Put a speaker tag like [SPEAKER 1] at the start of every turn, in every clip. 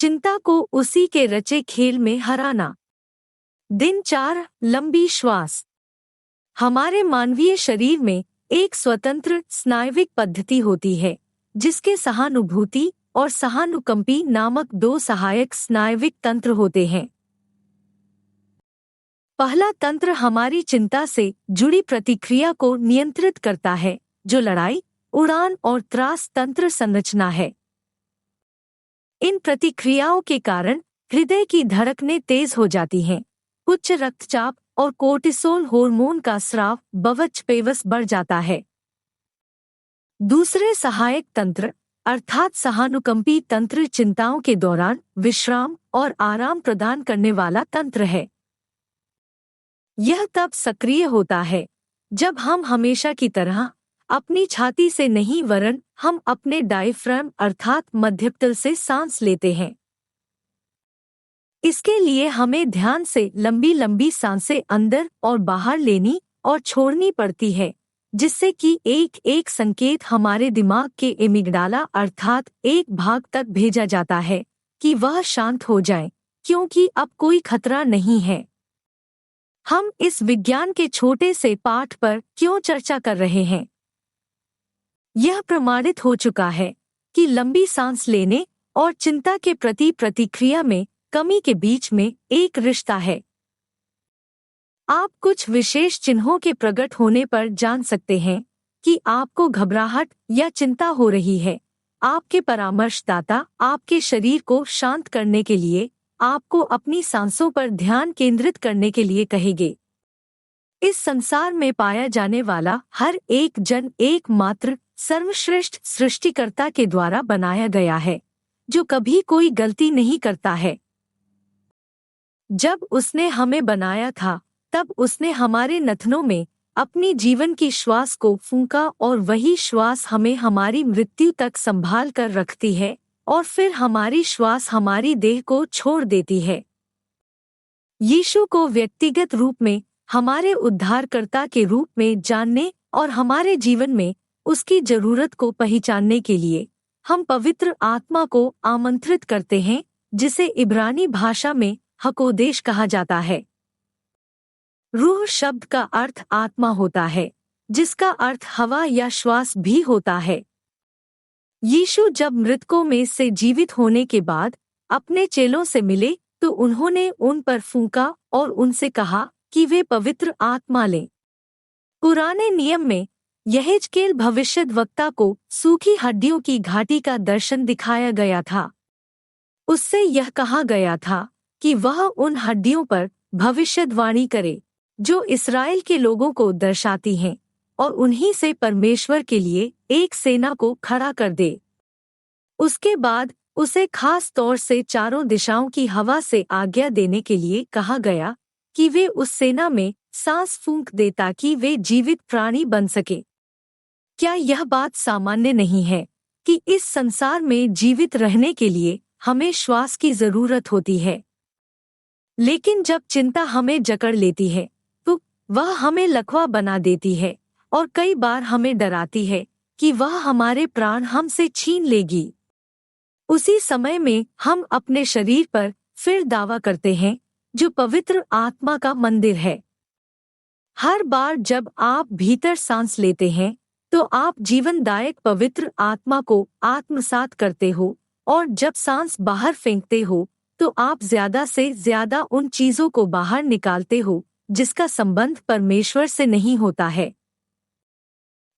[SPEAKER 1] चिंता को उसी के रचे खेल में हराना। दिन 4, लंबी श्वास। हमारे मानवीय शरीर में एक स्वतंत्र स्नायविक पद्धति होती है, जिसके सहानुभूति और सहानुकंपी नामक 2 सहायक स्नायविक तंत्र होते हैं। पहला तंत्र हमारी चिंता से जुड़ी प्रतिक्रिया को नियंत्रित करता है, जो लड़ाई, उड़ान और त्रास तंत्र संरचना है। इन प्रतिक्रियाओं के कारण हृदय की धड़कनें तेज हो जाती हैं, उच्च रक्तचाप और कोर्टिसोल हार्मोन का स्राव बवच बढ़ जाता है। दूसरे सहायक तंत्र अर्थात सहानुकंपी तंत्र चिंताओं के दौरान विश्राम और आराम प्रदान करने वाला तंत्र है। यह तब सक्रिय होता है जब हम हमेशा की तरह अपनी छाती से नहीं वरन हम अपने डायफ्राम अर्थात मध्यपटल से सांस लेते हैं। इसके लिए हमें ध्यान से लंबी लंबी सांसें अंदर और बाहर लेनी और छोड़नी पड़ती है, जिससे कि एक एक संकेत हमारे दिमाग के एमिगडाला अर्थात एक भाग तक भेजा जाता है कि वह शांत हो जाए, क्योंकि अब कोई खतरा नहीं है। हम इस विज्ञान के छोटे से पाठ पर क्यों चर्चा कर रहे हैं? यह प्रमाणित हो चुका है कि लंबी सांस लेने और चिंता के प्रति प्रतिक्रिया में कमी के बीच में एक रिश्ता है। आप कुछ विशेष चिन्हों के प्रकट होने पर जान सकते हैं कि आपको घबराहट या चिंता हो रही है। आपके परामर्शदाता आपके शरीर को शांत करने के लिए आपको अपनी सांसों पर ध्यान केंद्रित करने के लिए कहेंगे। इस संसार में पाया जाने वाला हर एक जन एकमात्र सर्वश्रेष्ठ सृष्टिकर्ता के द्वारा बनाया गया है, जो कभी कोई गलती नहीं करता है। जब उसने हमें बनाया था, तब उसने हमारे नथनों में अपनी जीवन की श्वास को फूंका और वही श्वास हमें हमारी मृत्यु तक संभाल कर रखती है और फिर हमारी श्वास हमारी देह को छोड़ देती है। यीशु को व्यक्तिगत रूप में हमारे उद्धारकर्ता के रूप में जानने और हमारे जीवन में उसकी जरूरत को पहचानने के लिए हम पवित्र आत्मा को आमंत्रित करते हैं, जिसे इब्रानी भाषा में हकोदेश कहा जाता है। रूह शब्द का अर्थ आत्मा होता है, जिसका अर्थ हवा या श्वास भी होता है। यीशु जब मृतकों में से जीवित होने के बाद अपने चेलों से मिले तो उन्होंने उन पर फूंका और उनसे कहा कि वे पवित्र आत्मा लें। पुराने नियम में यहेजकेल भविष्यद्वक्ता को सूखी हड्डियों की घाटी का दर्शन दिखाया गया था। उससे यह कहा गया था कि वह उन हड्डियों पर भविष्यवाणी करे जो इस्राएल के लोगों को दर्शाती हैं, और उन्हीं से परमेश्वर के लिए एक सेना को खड़ा कर दे। उसके बाद उसे खास तौर से चारों दिशाओं की हवा से आज्ञा देने के लिए कहा गया कि वे उस सेना में सांस फूंक दे ताकि वे जीवित प्राणी बन सके। क्या यह बात सामान्य नहीं है कि इस संसार में जीवित रहने के लिए हमें श्वास की जरूरत होती है? लेकिन जब चिंता हमें जकड़ लेती है तो वह हमें लकवा बना देती है और कई बार हमें डराती है कि वह हमारे प्राण हमसे छीन लेगी। उसी समय में हम अपने शरीर पर फिर दावा करते हैं, जो पवित्र आत्मा का मंदिर है। हर बार जब आप भीतर सांस लेते हैं तो आप जीवनदायक पवित्र आत्मा को आत्मसात करते हो, और जब सांस बाहर फेंकते हो तो आप ज्यादा से ज्यादा उन चीजों को बाहर निकालते हो जिसका संबंध परमेश्वर से नहीं होता है।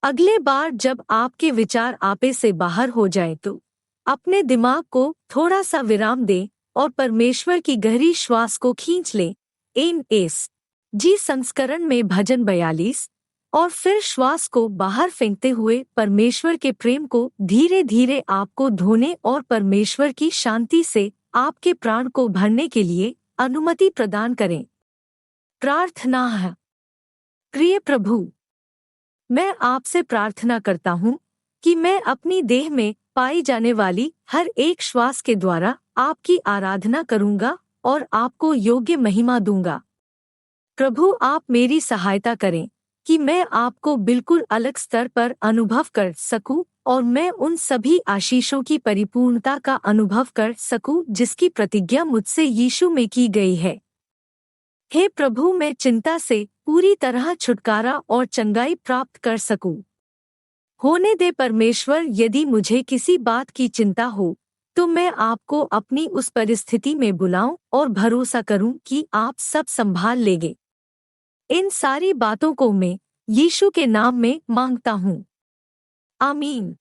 [SPEAKER 1] अगले बार जब आपके विचार आपे से बाहर हो जाए तो अपने दिमाग को थोड़ा सा विराम दें और परमेश्वर की गहरी श्वास को खींच लें। NSG संस्करण में भजन 42। और फिर श्वास को बाहर फेंकते हुए परमेश्वर के प्रेम को धीरे धीरे आपको धोने और परमेश्वर की शांति से आपके प्राण को भरने के लिए अनुमति प्रदान करें। प्रार्थना है। प्रिय प्रभु, मैं आपसे प्रार्थना करता हूँ कि मैं अपनी देह में पाई जाने वाली हर एक श्वास के द्वारा आपकी आराधना करूँगा और आपको योग्य महिमा दूंगा। प्रभु, आप मेरी सहायता करें कि मैं आपको बिल्कुल अलग स्तर पर अनुभव कर सकूं और मैं उन सभी आशीषों की परिपूर्णता का अनुभव कर सकूं जिसकी प्रतिज्ञा मुझसे यीशु में की गई है। हे प्रभु, मैं चिंता से पूरी तरह छुटकारा और चंगाई प्राप्त कर सकूं। होने दे परमेश्वर, यदि मुझे किसी बात की चिंता हो तो मैं आपको अपनी उस परिस्थिति में बुलाऊं और भरोसा करूं कि आप सब संभाल लेंगे। इन सारी बातों को मैं यीशु के नाम में मांगता हूँ। आमीन।